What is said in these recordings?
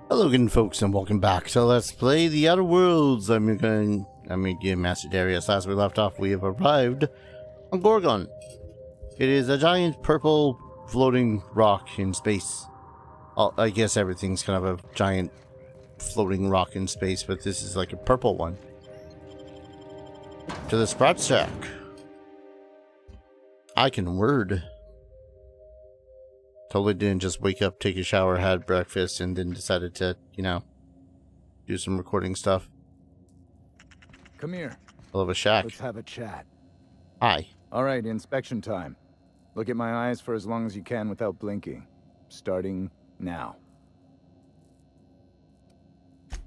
Hello again, folks, and welcome back to Let's Play The Outer Worlds. I'm again, Master Darius. Last we left off, we have arrived on Gorgon. It is a giant purple floating rock in space. I guess everything's kind of a giant floating rock in space, but this is like a purple one. To the Sprat shack. I can word. Totally didn't just wake up, take a shower, had breakfast, and then decided to, do some recording stuff. Come here. I love a shack. Let's have a chat. Hi. Alright, inspection time. Look at my eyes for as long as you can without blinking. Starting now.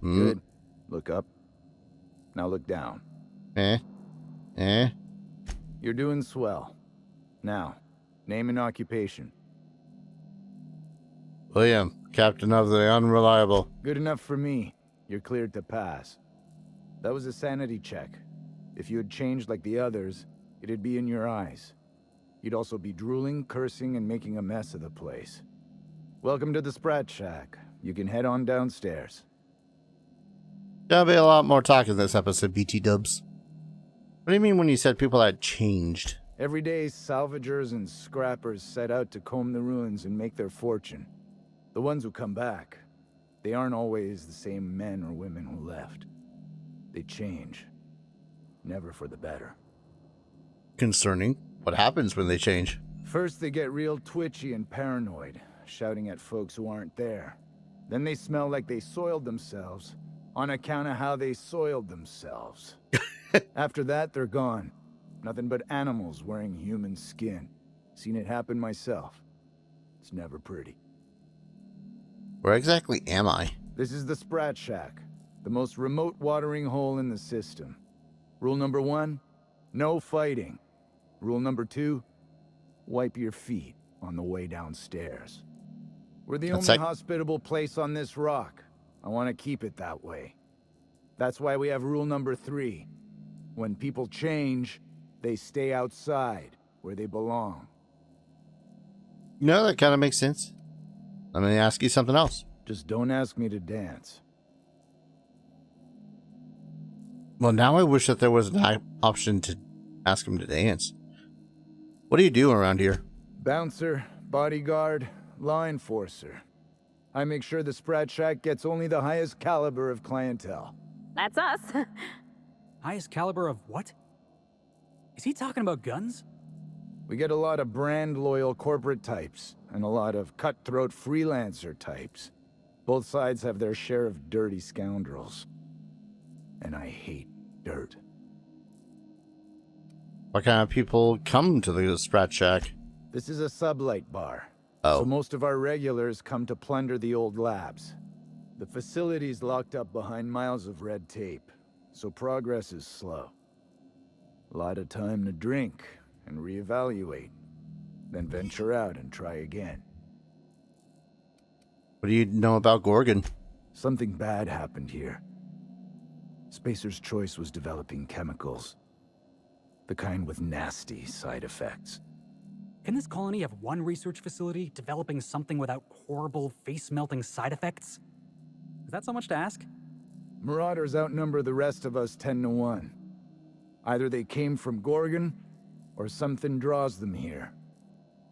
Good. Look up. Now look down. You're doing swell. Now, name and occupation. William, captain of the Unreliable. Good enough for me. You're cleared to pass. That was a sanity check. If you had changed like the others, it'd be in your eyes. You'd also be drooling, cursing, and making a mess of the place. Welcome to the Sprat Shack. You can head on downstairs. Gonna be a lot more talk in this episode, BT dubs. What do you mean when you said people had changed? Every day, salvagers and scrappers set out to comb the ruins and make their fortune. The ones who come back, they aren't always the same men or women who left. They change. Never for the better. Concerning? What happens when they change? First, they get real twitchy and paranoid, shouting at folks who aren't there. Then they smell like they soiled themselves, on account of how they soiled themselves. After that, they're gone. Nothing but animals wearing human skin. Seen it happen myself. It's never pretty. Where exactly am I? This is the Sprat Shack, the most remote watering hole in the system. Rule number 1, no fighting. Rule number 2, wipe your feet on the way downstairs. We're the only hospitable place on this rock. I want to keep it that way. That's why we have rule number 3. When people change, they stay outside, where they belong. No, that kind of makes sense. Let me ask you something else. Just don't ask me to dance. Well, now I wish that there was an option to ask him to dance. What do you do around here? Bouncer, bodyguard, law enforcer. I make sure the Sprat Shack gets only the highest caliber of clientele. That's us. Highest caliber of what? Is he talking about guns? We get a lot of brand-loyal corporate types, and a lot of cutthroat freelancer types. Both sides have their share of dirty scoundrels. And I hate dirt. What kind of people come to the Sprat Shack? This is a SubLight bar. Oh. So most of our regulars come to plunder the old labs. The facility's locked up behind miles of red tape, so progress is slow. A lot of time to drink and reevaluate, then venture out and try again. What do you know about Gorgon? Something bad happened here. Spacer's Choice was developing chemicals. The kind with nasty side effects. Can this colony have one research facility developing something without horrible, face-melting side effects? Is that so much to ask? Marauders outnumber the rest of us 10 to 1. Either they came from Gorgon, or something draws them here.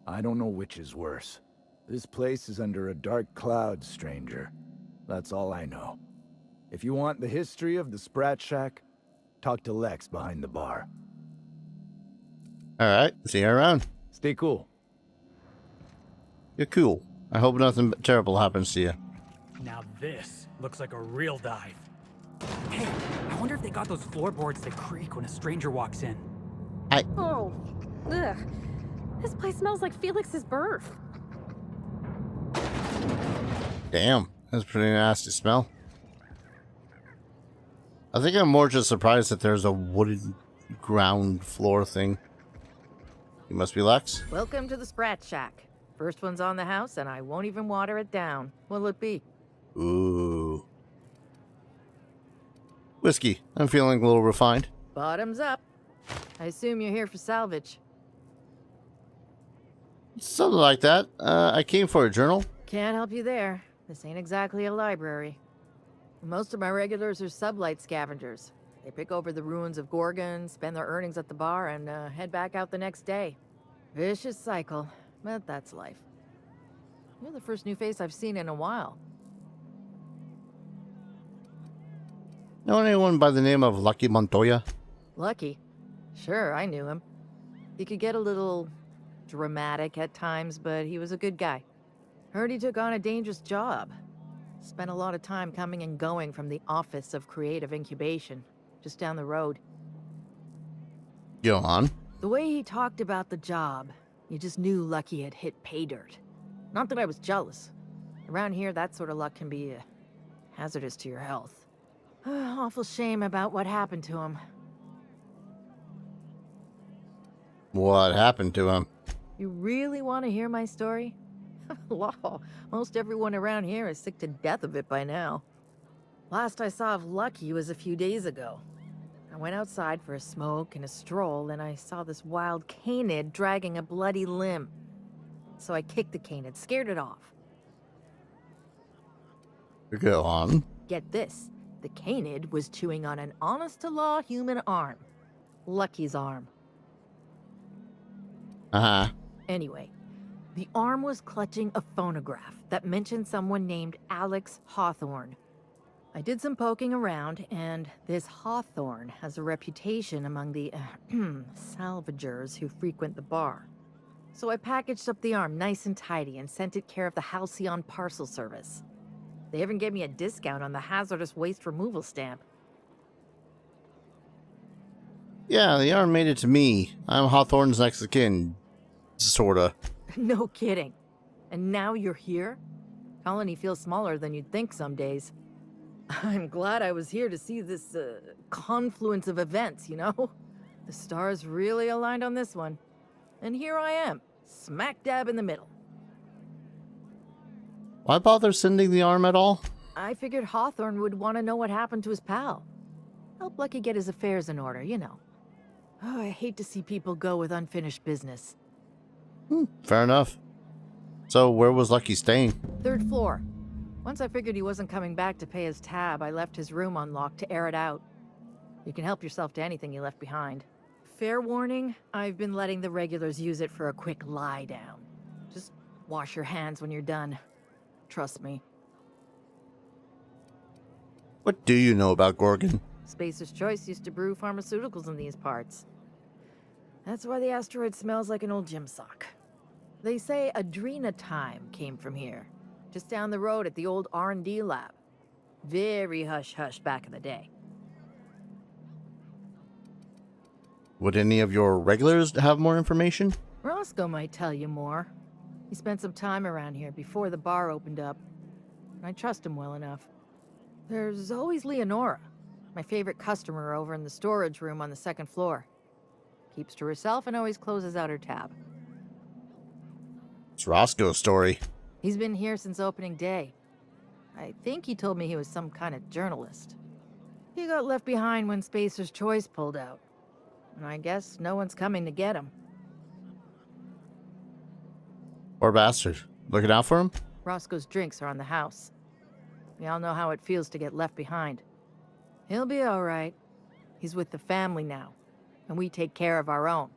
I don't know which is worse. This place is under a dark cloud, stranger. That's all I know. If you want the history of the Sprat Shack, talk to Lex behind the bar. Alright, see you around. Stay cool. You're cool. I hope nothing terrible happens to you. Now this looks like a real dive. Hey, I wonder if they got those floorboards that creak when a stranger walks in. Oh, ugh. This place smells like Felix's birth. Damn, that's a pretty nasty smell. I think I'm more just surprised that there's a wooden ground floor thing. You must be Lex? Welcome to the Sprat Shack. First one's on the house, and I won't even water it down. What'll it be? Ooh. Whiskey. I'm feeling a little refined. Bottoms up. I assume you're here for salvage. Something like that. I came for a journal. Can't help you there. This ain't exactly a library. Most of my regulars are SubLight Scavengers. They pick over the ruins of Gorgon, spend their earnings at the bar, and head back out the next day. Vicious cycle, but that's life. You're the first new face I've seen in a while. Know anyone by the name of Lucky Montoya? Lucky? Sure, I knew him. He could get a little dramatic at times, but he was a good guy. Heard he took on a dangerous job. Spent a lot of time coming and going from the Office of Creative Incubation, just down the road. Go on. The way he talked about the job, you just knew Lucky had hit pay dirt. Not that I was jealous. Around here, that sort of luck can be hazardous to your health. Awful shame about what happened to him. What happened to him? You really want to hear my story? Law, most everyone around here is sick to death of it by now. Last I saw of Lucky was a few days ago. I went outside for a smoke and a stroll, and I saw this wild canid dragging a bloody limb. So I kicked the canid, scared it off. Go on. Get this, the canid was chewing on an honest-to-law human arm. Lucky's arm. Uh-huh. Anyway, the arm was clutching a phonograph that mentioned someone named Alex Hawthorne. I did some poking around, and this Hawthorne has a reputation among the salvagers who frequent the bar. So I packaged up the arm nice and tidy and sent it care of the Halcyon Parcel Service. They even gave me a discount on the hazardous waste removal stamp. Yeah, the arm made it to me. I'm Hawthorne's next of kin. Sorta. No kidding. And now you're here? Colony feels smaller than you'd think some days. I'm glad I was here to see this confluence of events, you know? The stars really aligned on this one. And here I am, smack dab in the middle. Why bother sending the arm at all? I figured Hawthorne would want to know what happened to his pal. Help Lucky get his affairs in order, you know. Oh, I hate to see people go with unfinished business. Fair enough. So, where was Lucky staying? 3rd floor. Once I figured he wasn't coming back to pay his tab, I left his room unlocked to air it out. You can help yourself to anything you left behind. Fair warning, I've been letting the regulars use it for a quick lie down. Just wash your hands when you're done. Trust me. What do you know about Gorgon? Spacer's Choice used to brew pharmaceuticals in these parts. That's why the asteroid smells like an old gym sock. They say Adrenatime came from here, just down the road at the old R&D lab. Very hush-hush back in the day. Would any of your regulars have more information? Roscoe might tell you more. He spent some time around here before the bar opened up. I trust him well enough. There's always Leonora, my favorite customer over in the storage room on the 2nd floor. Keeps to herself and always closes out her tab. It's Roscoe's story. He's been here since opening day. I think he told me he was some kind of journalist. He got left behind when Spacer's Choice pulled out. And I guess no one's coming to get him. Poor bastard. Looking out for him? Roscoe's drinks are on the house. We all know how it feels to get left behind. He'll be all right. He's with the family now, and we take care of our own.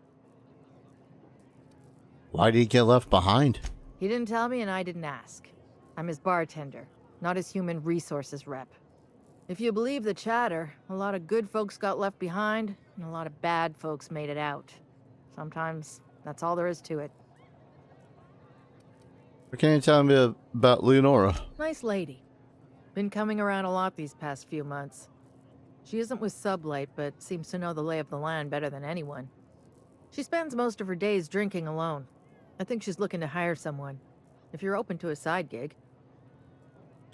Why did he get left behind? He didn't tell me, and I didn't ask. I'm his bartender, not his human resources rep. If you believe the chatter, a lot of good folks got left behind, and a lot of bad folks made it out. Sometimes that's all there is to it. What can you tell me about Leonora? Nice lady. Been coming around a lot these past few months. She isn't with SubLight, but seems to know the lay of the land better than anyone. She spends most of her days drinking alone. I think she's looking to hire someone. If you're open to a side gig.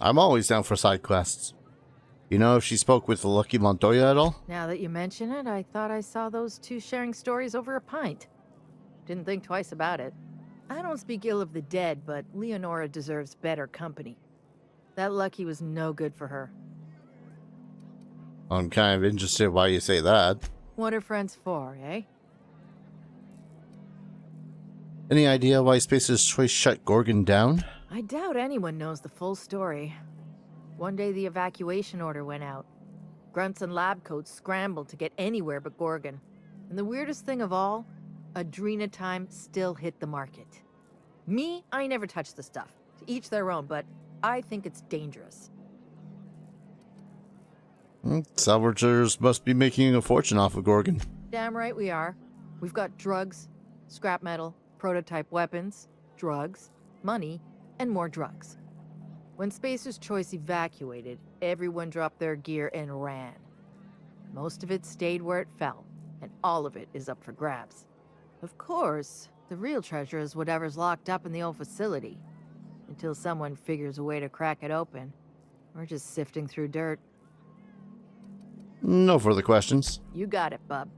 I'm always down for side quests. You know if she spoke with Lucky Montoya at all? Now that you mention it, I thought I saw those two sharing stories over a pint. Didn't think twice about it. I don't speak ill of the dead, but Leonora deserves better company. That Lucky was no good for her. I'm kind of interested why you say that. What are friends for, eh? Any idea why Spacer's Choice shut Gorgon down? I doubt anyone knows the full story. One day the evacuation order went out. Grunts and lab coats scrambled to get anywhere but Gorgon. And the weirdest thing of all, adrenatime still hit the market. Me, I never touched the stuff. To each their own, but I think it's dangerous. Salvagers must be making a fortune off of Gorgon. Damn right we are. We've got drugs, scrap metal, prototype weapons, drugs, money, and more drugs. When Spacer's Choice evacuated, everyone dropped their gear and ran. Most of it stayed where it fell, and all of it is up for grabs. Of course, the real treasure is whatever's locked up in the old facility. Until someone figures a way to crack it open, we're just sifting through dirt. No further questions. You got it, bub.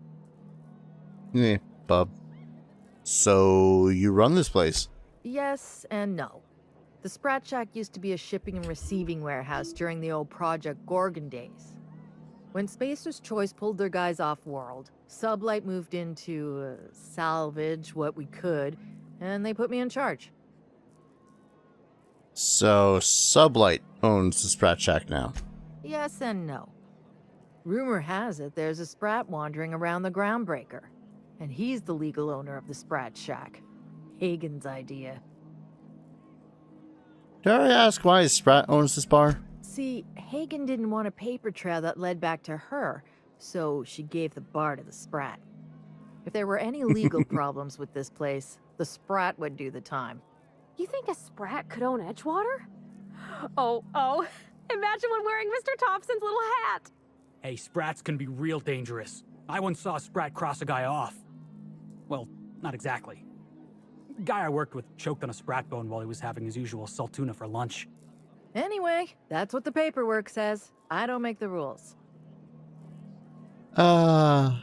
Yeah, bub. So, you run this place? Yes and no. The Sprat Shack used to be a shipping and receiving warehouse during the old Project Gorgon days. When Spacer's Choice pulled their guys off-world, SubLight moved in to salvage what we could, and they put me in charge. So, SubLight owns the Sprat Shack now. Yes and no. Rumor has it there's a Sprat wandering around the Groundbreaker, and he's the legal owner of the Sprat Shack. Hagen's idea. Dare I ask why Sprat owns this bar? See, Hagen didn't want a paper trail that led back to her, so she gave the bar to the Sprat. If there were any legal problems with this place, the Sprat would do the time. You think a Sprat could own Edgewater? Oh. Imagine one wearing Mr. Thompson's little hat. Hey, Sprats can be real dangerous. I once saw a Sprat cross a guy off. Well, not exactly. Guy I worked with choked on a Sprat bone while he was having his usual salt tuna for lunch. Anyway, that's what the paperwork says. I don't make the rules. How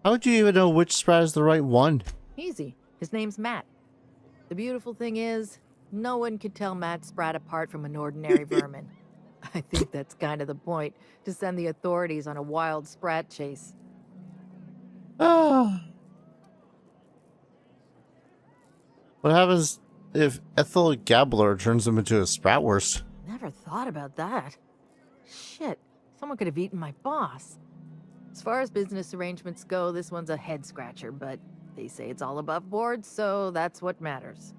would you even know which Sprat is the right one? Easy. His name's Matt. The beautiful thing is, no one could tell Matt Sprat apart from an ordinary vermin. I think that's kind of the point, to send the authorities on a wild Sprat chase. What happens if Ethel Gabler turns him into a Spratwurst? Never thought about that. Shit, someone could have eaten my boss. As far as business arrangements go, this one's a head-scratcher, but they say it's all above board, so that's what matters.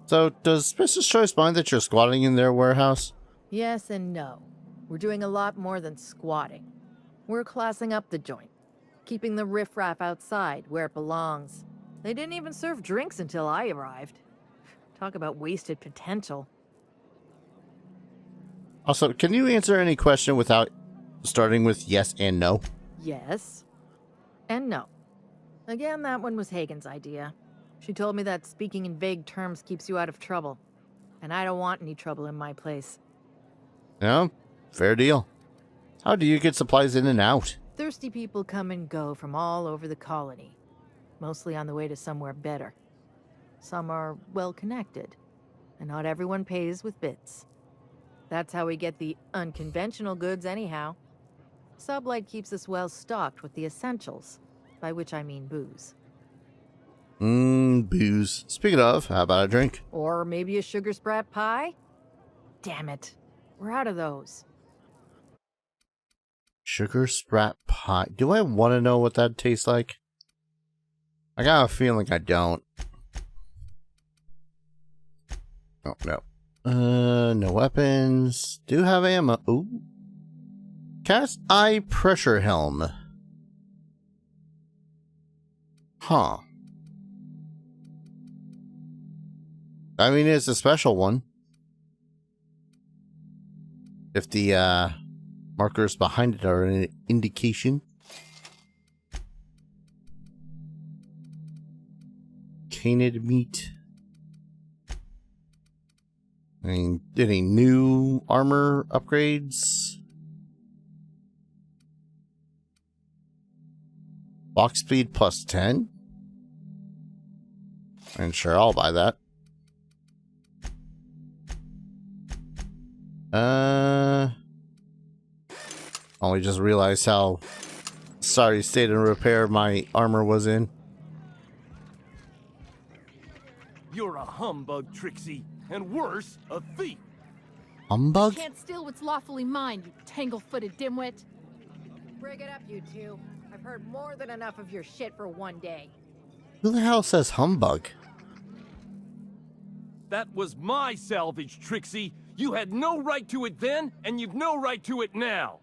So, does Mrs. Choice mind that you're squatting in their warehouse? Yes and no. We're doing a lot more than squatting. We're classing up the joint, keeping the riffraff outside where it belongs. They didn't even serve drinks until I arrived. Talk about wasted potential. Also, can you answer any question without starting with yes and no? Yes. And no. Again, that one was Hagen's idea. She told me that speaking in vague terms keeps you out of trouble. And I don't want any trouble in my place. Yeah, fair deal. How do you get supplies in and out? Thirsty people come and go from all over the colony. Mostly on the way to somewhere better. Some are well-connected. And not everyone pays with bits. That's how we get the unconventional goods anyhow. SubLight keeps us well-stocked with the essentials. By which I mean booze. Booze. Speaking of, how about a drink? Or maybe a sugar Sprat pie? Damn it. We're out of those. Sugar Sprat pie. Do I want to know what that tastes like? I got a feeling I don't. Oh, no. No weapons. Do have ammo. Ooh. Cast eye pressure helm. Huh. I mean, it's a special one. If the markers behind it are an indication. Canid meat. Any new armor upgrades? Walk speed plus 10? And sure, I'll buy that. Only just realized how sorry state of repair my armor was in. You're a humbug, Trixie, and worse, a thief. Humbug? Can't steal what's lawfully mine, you tangle-footed dimwit. Bring it up, you two. I've heard more than enough of your shit for one day. Who the hell says humbug? That was my salvage, Trixie. You had no right to it then, and you've no right to it now.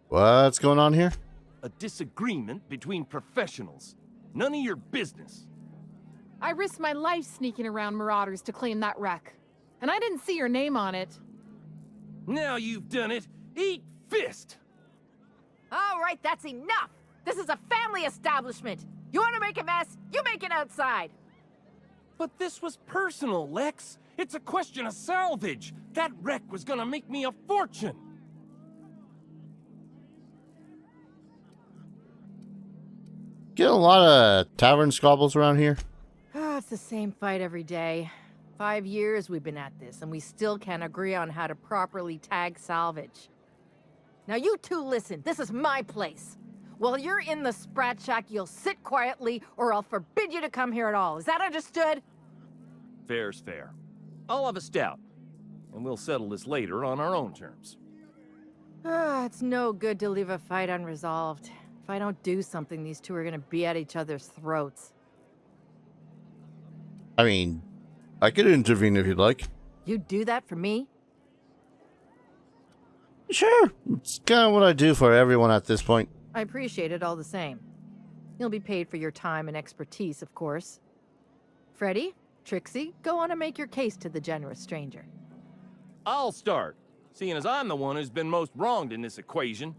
What's going on here? A disagreement between professionals. None of your business. I risked my life sneaking around Marauders to claim that wreck. And I didn't see your name on it. Now you've done it. Eat fist! All right, that's enough. This is a family establishment. You want to make a mess? You make it outside. But this was personal, Lex. It's a question of salvage. That wreck was gonna make me a fortune. Get a lot of tavern squabbles around here. It's the same fight every day. 5 years we've been at this, and we still can't agree on how to properly tag salvage. Now you two listen, this is my place. While you're in the Sprat Shack, you'll sit quietly, or I'll forbid you to come here at all. Is that understood? Fair's fair. I'll have a stout, and we'll settle this later on our own terms. It's no good to leave a fight unresolved. If I don't do something, these two are gonna be at each other's throats. I mean, I could intervene if you'd like. You'd do that for me? Sure. It's kind of what I do for everyone at this point. I appreciate it all the same. You'll be paid for your time and expertise, of course. Freddy, Trixie, go on and make your case to the generous stranger. I'll start, seeing as I'm the one who's been most wronged in this equation.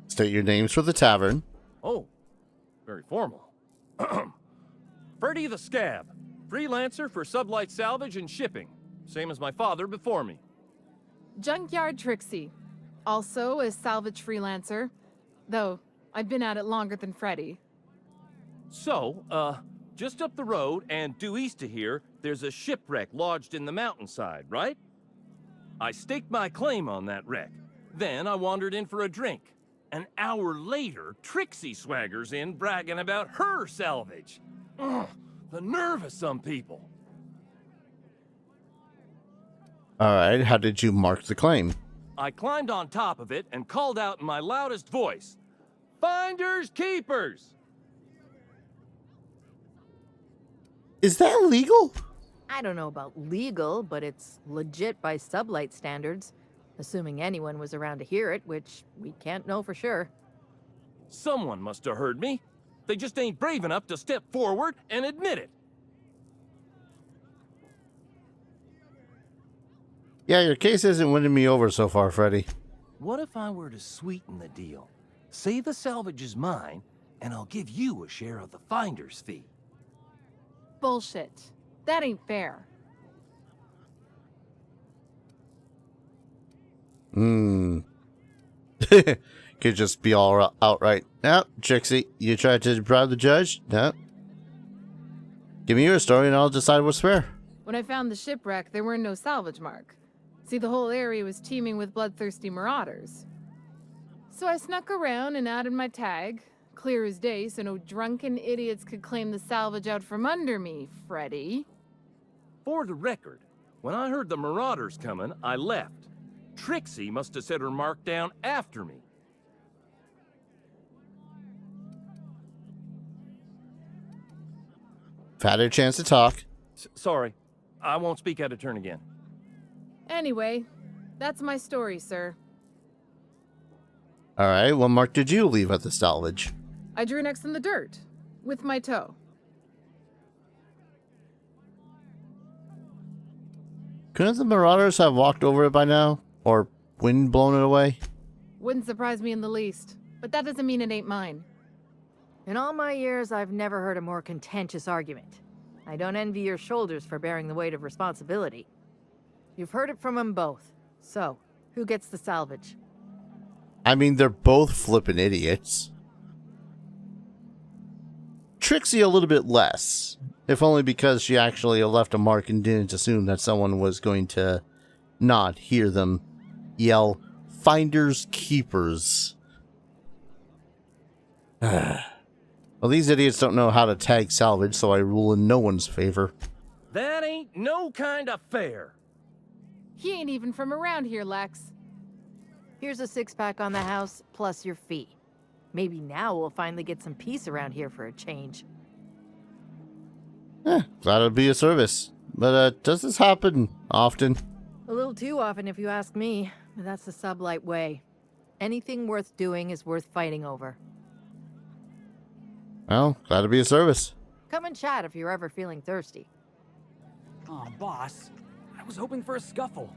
State your names for the tavern. Oh, very formal. Freddy the Scab, freelancer for SubLight Salvage and Shipping, same as my father before me. Junkyard Trixie, also a salvage freelancer, though I've been at it longer than Freddy. So, just up the road and due east of here, there's a shipwreck lodged in the mountainside, right? I staked my claim on that wreck. Then I wandered in for a drink. An hour later, Trixie swaggers in bragging about her salvage. Ugh, the nerve of some people. Alright, how did you mark the claim? I climbed on top of it and called out in my loudest voice, "Finders keepers!" Is that legal? I don't know about legal, but it's legit by SubLight standards. Assuming anyone was around to hear it, which we can't know for sure. Someone must have heard me. They just ain't brave enough to step forward and admit it. Yeah, your case isn't winning me over so far, Freddy. What if I were to sweeten the deal? Say the salvage is mine, and I'll give you a share of the finder's fee. Bullshit. That ain't fair. Could just be all outright. No, Trixie, you tried to bribe the judge? No. Give me your story and I'll decide what's fair. When I found the shipwreck, there were no salvage mark. See, the whole area was teeming with bloodthirsty marauders. So I snuck around and added my tag, clear as day, so no drunken idiots could claim the salvage out from under me, Freddy. For the record, when I heard the marauders coming, I left. Trixie must have set her mark down after me. I've had a chance to talk. Sorry, I won't speak out of turn again. Anyway, that's my story, sir. Alright, what mark did you leave at the salvage? I drew X in the dirt, with my toe. Couldn't the marauders have walked over it by now? Or wind blown it away? Wouldn't surprise me in the least, but that doesn't mean it ain't mine. In all my years, I've never heard a more contentious argument. I don't envy your shoulders for bearing the weight of responsibility. You've heard it from them both. So, who gets the salvage? I mean, they're both flippin' idiots. Trixie a little bit less. If only because she actually left a mark and didn't assume that someone was going to not hear them yell, "Finders keepers." Well, these idiots don't know how to tag salvage, so I rule in no one's favor. That ain't no kind of fair. He ain't even from around here, Lex. Here's a 6-pack on the house, plus your fee. Maybe now we'll finally get some peace around here for a change. Glad it'd be a service. But, does this happen often? A little too often if you ask me, but that's the SubLight way. Anything worth doing is worth fighting over. Well, glad to be a service. Come and chat if you're ever feeling thirsty. Oh, boss. I was hoping for a scuffle.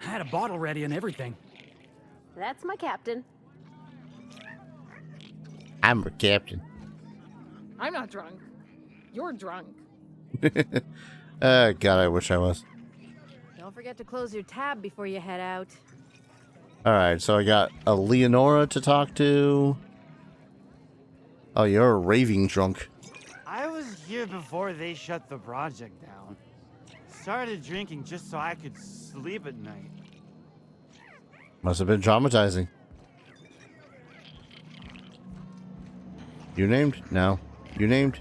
I had a bottle ready and everything. That's my captain. I'm a captain. I'm not drunk. You're drunk. God, I wish I was. Don't forget to close your tab before you head out. Alright, so I got a Leonora to talk to. Oh, you're a raving drunk. I was here before they shut the project down. Started drinking just so I could sleep at night. Must have been traumatizing. You named? No. You named?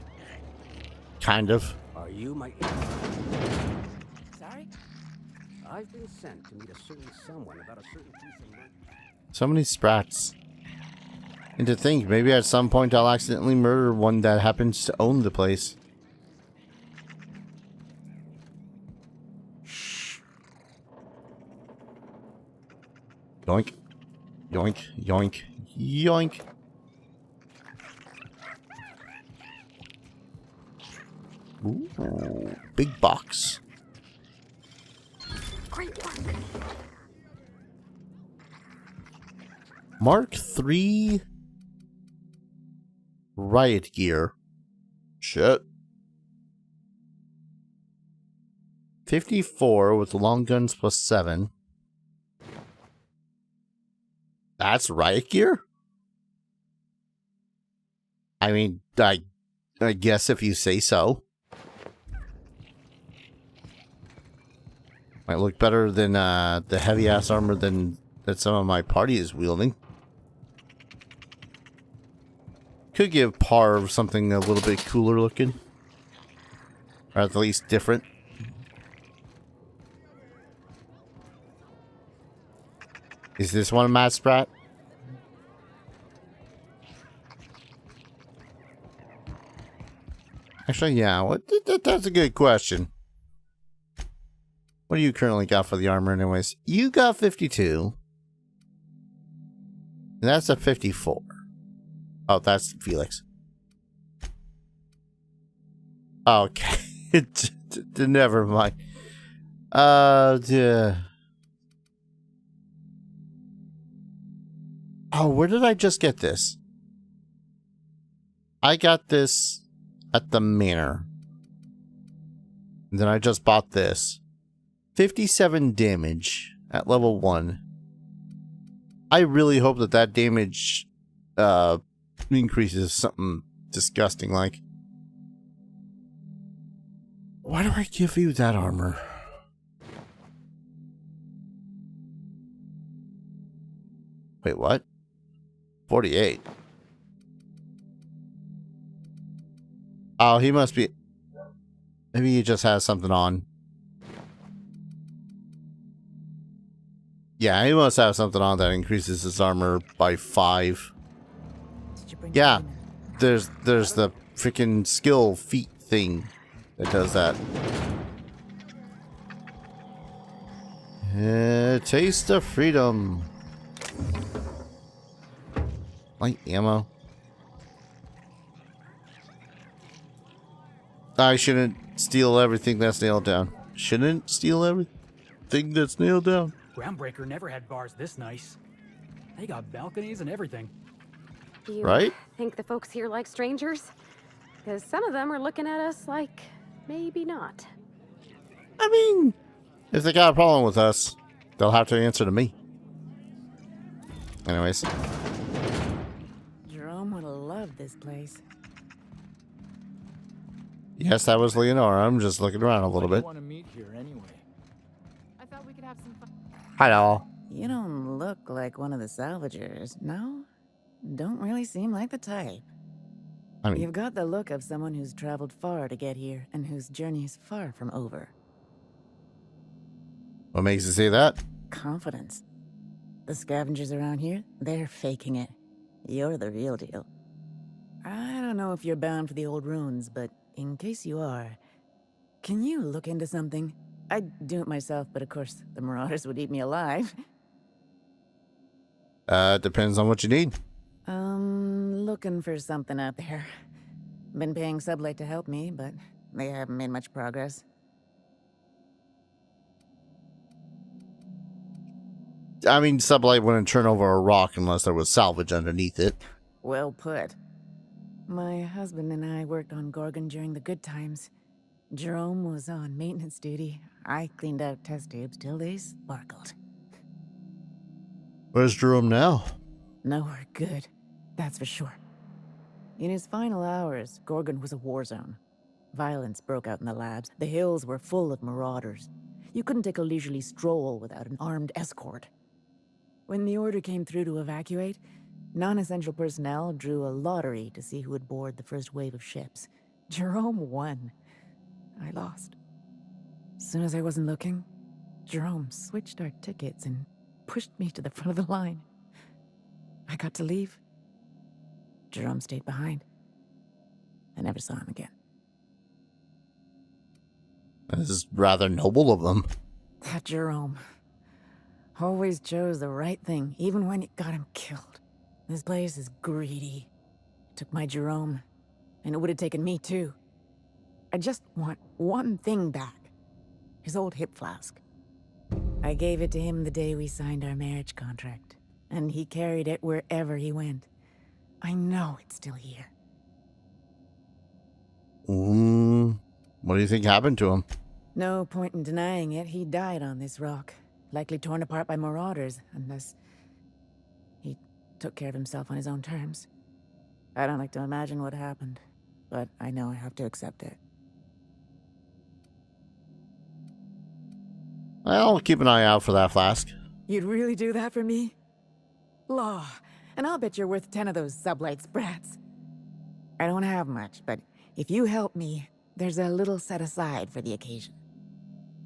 Kind of. Are you my... Sorry? I've been sent to meet a certain someone about a certain piece of work. So many Sprats. And to think, maybe at some point I'll accidentally murder one that happens to own the place. Yoink. Yoink. Yoink. Yoink. Ooh, big box. Great work. Mark III riot gear. Shit. 54 with long guns plus 7. That's riot gear? I mean, I guess if you say so. Might look better than the heavy ass armor that some of my party is wielding. Could give Parv something a little bit cooler looking. Or at least different. Is this one Matt Sprat? Actually, yeah. That's a good question. What do you currently got for the armor anyways? You got 52. And that's a 54. Oh, that's Felix. Okay. Never mind. Yeah. Oh, where did I just get this? I got this at the manor. And then I just bought this. 57 damage at level 1. I really hope that damage increases something disgusting like. Why do I give you that armor? Wait, what? 48. Oh, he must be... Maybe he just has something on. Yeah, he must have something on that increases his armor by 5. Yeah, there's the freaking skill feat thing that does that. Taste of freedom. Light ammo. I shouldn't steal everything that's nailed down. Shouldn't steal everything that's nailed down. Groundbreaker never had bars this nice. They got balconies and everything. Do you Right? think the folks here like strangers? Because some of them are looking at us like maybe not. I mean, if they got a problem with us, they'll have to answer to me. Anyways. Jerome would have loved this place. Yes, that was Leonora. I'm just looking around a little bit. Want to meet here anyway? I thought we could have some fun. Hello. You don't look like one of the salvagers, no? Don't really seem like the type. I mean, You've got the look of someone who's traveled far to get here and whose journey is far from over. what makes you say that? Confidence. The scavengers around here, they're faking it. You're the real deal. I don't know if you're bound for the old ruins, but in case you are, can you look into something? I'd do it myself, but of course, the Marauders would eat me alive. Depends on what you need. Looking for something out there. Been paying SubLight to help me, but they haven't made much progress. I mean, SubLight wouldn't turn over a rock unless there was salvage underneath it. Well put. My husband and I worked on Gorgon during the good times. Jerome was on maintenance duty. I cleaned out test tubes till they sparkled. Where's Jerome now? Nowhere good, that's for sure. In his final hours, Gorgon was a war zone. Violence broke out in the labs. The hills were full of marauders. You couldn't take a leisurely stroll without an armed escort. When the order came through to evacuate, non-essential personnel drew a lottery to see who would board the first wave of ships. Jerome won. I lost. As soon as I wasn't looking, Jerome switched our tickets and pushed me to the front of the line. I got to leave. Jerome stayed behind. I never saw him again. This is rather noble of them. That Jerome always chose the right thing, even when it got him killed. This place is greedy. It took my Jerome, and it would have taken me too. I just want one thing back. His old hip flask. I gave it to him the day we signed our marriage contract, and he carried it wherever he went. I know it's still here. What do you think happened to him? No point in denying it. He died on this rock. Likely torn apart by marauders, unless he took care of himself on his own terms. I don't like to imagine what happened, but I know I have to accept it. I'll keep an eye out for that flask. You'd really do that for me? Law, and I'll bet you're worth 10 of those SubLight Sprats. I don't have much, but if you help me, there's a little set aside for the occasion.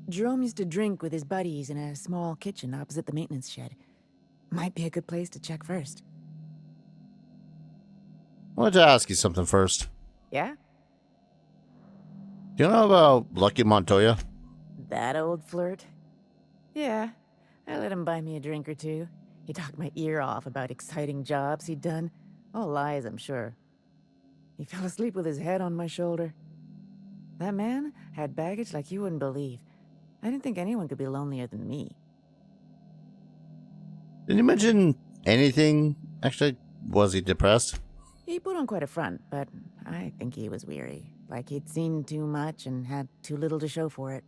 Jerome used to drink with his buddies in a small kitchen opposite the maintenance shed. Might be a good place to check first. I wanted to ask you something first. Yeah? Do you know about Lucky Montoya? That old flirt? Yeah, I let him buy me a drink or two. He talked my ear off about exciting jobs he'd done. All lies, I'm sure. He fell asleep with his head on my shoulder. That man had baggage like you wouldn't believe. I didn't think anyone could be lonelier than me. Did you mention anything? Actually, was he depressed? He put on quite a front, but I think he was weary. Like he'd seen too much and had too little to show for it.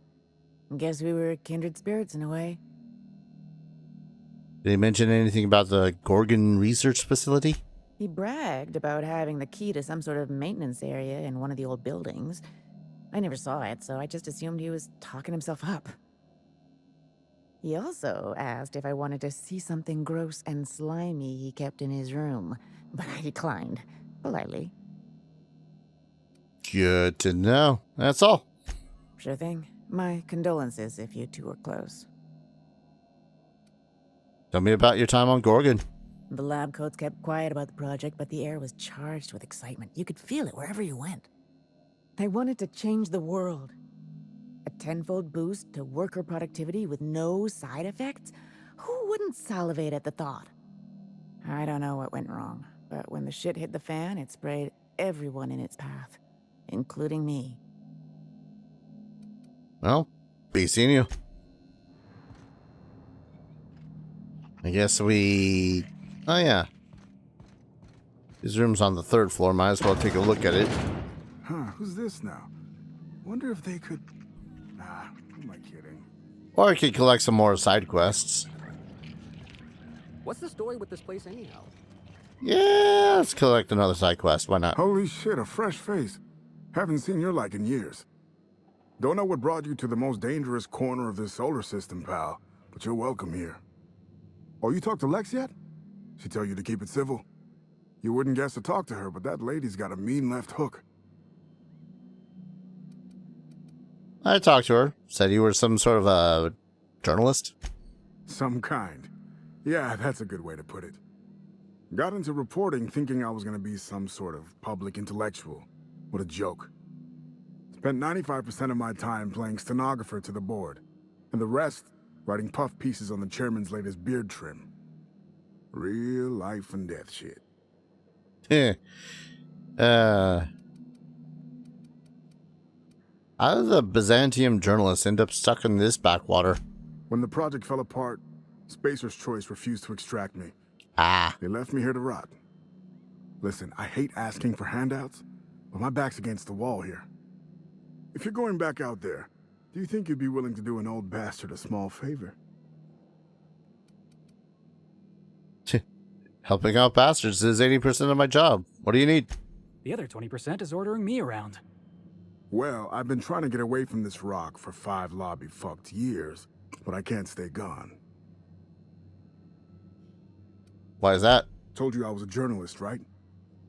Guess we were kindred spirits in a way. Did he mention anything about the Gorgon research facility? He bragged about having the key to some sort of maintenance area in one of the old buildings. I never saw it, so I just assumed he was talking himself up. He also asked if I wanted to see something gross and slimy he kept in his room, but I declined, politely. Good to know. That's all. Sure thing. My condolences if you two were close. Tell me about your time on Gorgon. The lab coats kept quiet about the project, but the air was charged with excitement. You could feel it wherever you went. They wanted to change the world. A tenfold boost to worker productivity with no side effects? Who wouldn't salivate at the thought? I don't know what went wrong, but when the shit hit the fan, it sprayed everyone in its path, including me. Well, be seeing you. I guess we... Oh, yeah. His room's on the 3rd floor. Might as well take a look at it. Huh, who's this now? Wonder if they could... Nah, who am I kidding? Or I could collect some more side quests. What's the story with this place anyhow? Yeah, let's collect another side quest. Why not? Holy shit, a fresh face. Haven't seen your like in years. Don't know what brought you to the most dangerous corner of this solar system, pal, but you're welcome here. Oh, you talked to Lex yet? She tell you to keep it civil? You wouldn't guess to talk to her, but that lady's got a mean left hook. I talked to her. Said you were some sort of a journalist. Some kind. Yeah, that's a good way to put it. Got into reporting thinking I was gonna be some sort of public intellectual. What a joke. Spent 95% of my time playing stenographer to the board, and the rest writing puff pieces on the chairman's latest beard trim. Real life and death shit. How did the Byzantium journalist end up stuck in this backwater? When the project fell apart, Spacer's Choice refused to extract me. Ah. They left me here to rot. Listen, I hate asking for handouts, but my back's against the wall here. If you're going back out there, do you think you'd be willing to do an old bastard a small favor? Helping out bastards is 80% of my job. What do you need? The other 20% is ordering me around. Well, I've been trying to get away from this rock for 5 lobby-fucked years, but I can't stay gone. Why is that? Told you I was a journalist, right?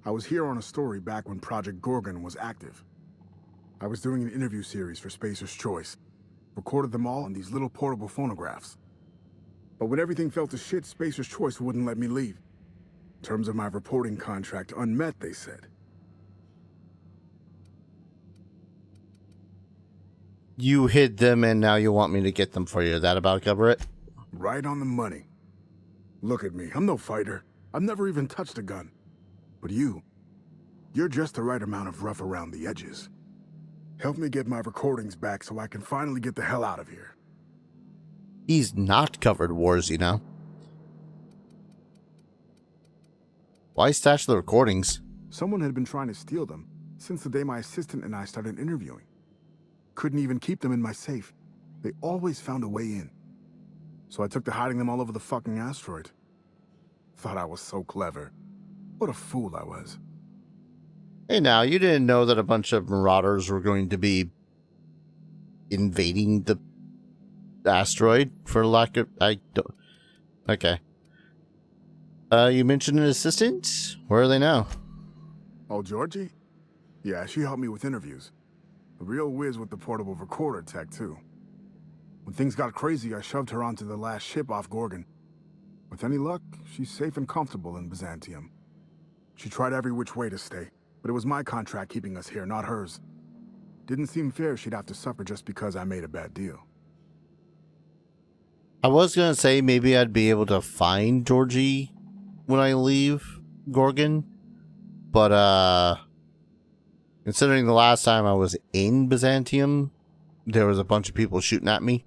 I was here on a story back when Project Gorgon was active. I was doing an interview series for Spacer's Choice. Recorded them all on these little portable phonographs. But when everything fell to shit, Spacer's Choice wouldn't let me leave. Terms of my reporting contract unmet, they said. You hid them and now you want me to get them for you. That about cover it? Right on the money. Look at me, I'm no fighter. I've never even touched a gun. But you're just the right amount of rough around the edges. Help me get my recordings back so I can finally get the hell out of here. He's not covered wars, you know. Why stash the recordings? Someone had been trying to steal them since the day my assistant and I started interviewing. Couldn't even keep them in my safe. They always found a way in. So I took to hiding them all over the fucking asteroid. Thought I was so clever. What a fool I was. Hey now, you didn't know that a bunch of marauders were going to be invading the asteroid for lack of... I don't... Okay. You mentioned an assistant? Where are they now? Oh, Georgie? Yeah, she helped me with interviews. A real whiz with the portable recorder tech, too. When things got crazy, I shoved her onto the last ship off Gorgon. With any luck, she's safe and comfortable in Byzantium. She tried every which way to stay, but it was my contract keeping us here, not hers. Didn't seem fair she'd have to suffer just because I made a bad deal. I was gonna say maybe I'd be able to find Georgie when I leave Gorgon, but considering the last time I was in Byzantium, there was a bunch of people shooting at me.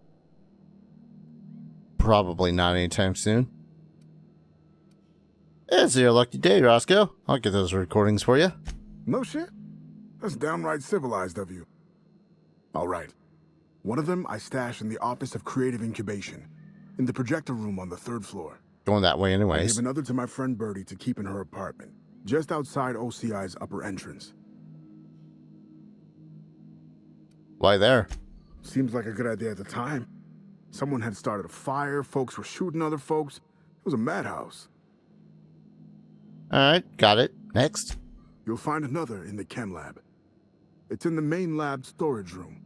Probably not anytime soon. It's your lucky day, Roscoe. I'll get those recordings for you. No shit? That's downright civilized of you. All right. One of them I stashed in the Office of Creative Incubation, in the projector room on the 3rd floor. Going that way I anyways. gave another to my friend Birdie to keep in her apartment, just outside OCI's upper entrance. Why there? Seems like a good idea at the time. Someone had started a fire, folks were shooting other folks. It was a madhouse. Alright, got it. Next. You'll find another in the chem lab. It's in the main lab storage room.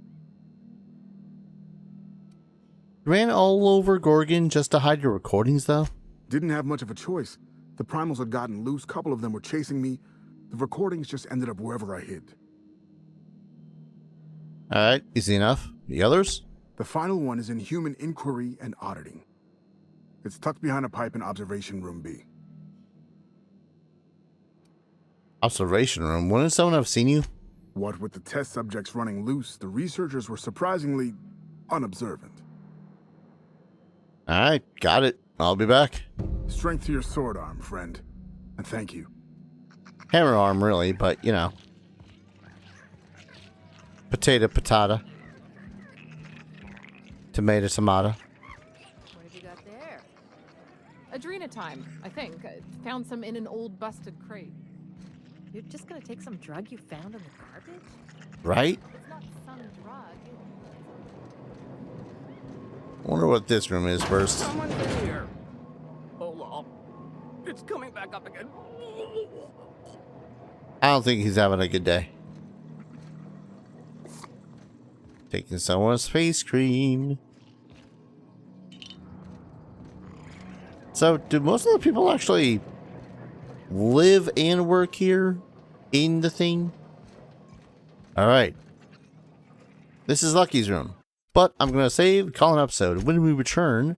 You ran all over Gorgon just to hide your recordings, though? Didn't have much of a choice. The primals had gotten loose, couple of them were chasing me. The recordings just ended up wherever I hid. Alright, easy enough. The others? The final one is in Human Inquiry and Auditing. It's tucked behind a pipe in Observation Room B. Observation room? Wouldn't someone have seen you? What with the test subjects running loose, the researchers were surprisingly unobservant. Alright, got it. I'll be back. Strength to your sword arm, friend. And thank you. Hammer arm, really, but, you know. Potato, patata. Tomato, tomato. What have you got there? Adrenatime, I think. I found some in an old busted crate. You're just gonna take some drug you found in the garbage? Right? It's not some drug. Wonder what this room is first. Someone in here. Hold on. It's coming back up again. I don't think he's having a good day. Taking someone's face cream. So, do most of the people actually live and work here in the thing? Alright. This is Lucky's room. But I'm going to save, call an episode. When we return,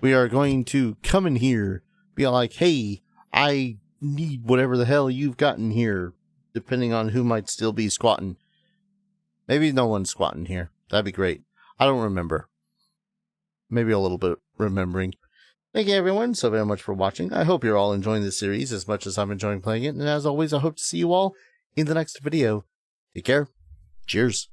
we are going to come in here, be like, hey, I need whatever the hell you've got in here, depending on who might still be squatting. Maybe no one's squatting here. That'd be great. I don't remember. Maybe a little bit remembering. Thank you everyone so very much for watching. I hope you're all enjoying this series as much as I'm enjoying playing it. And as always, I hope to see you all in the next video. Take care. Cheers.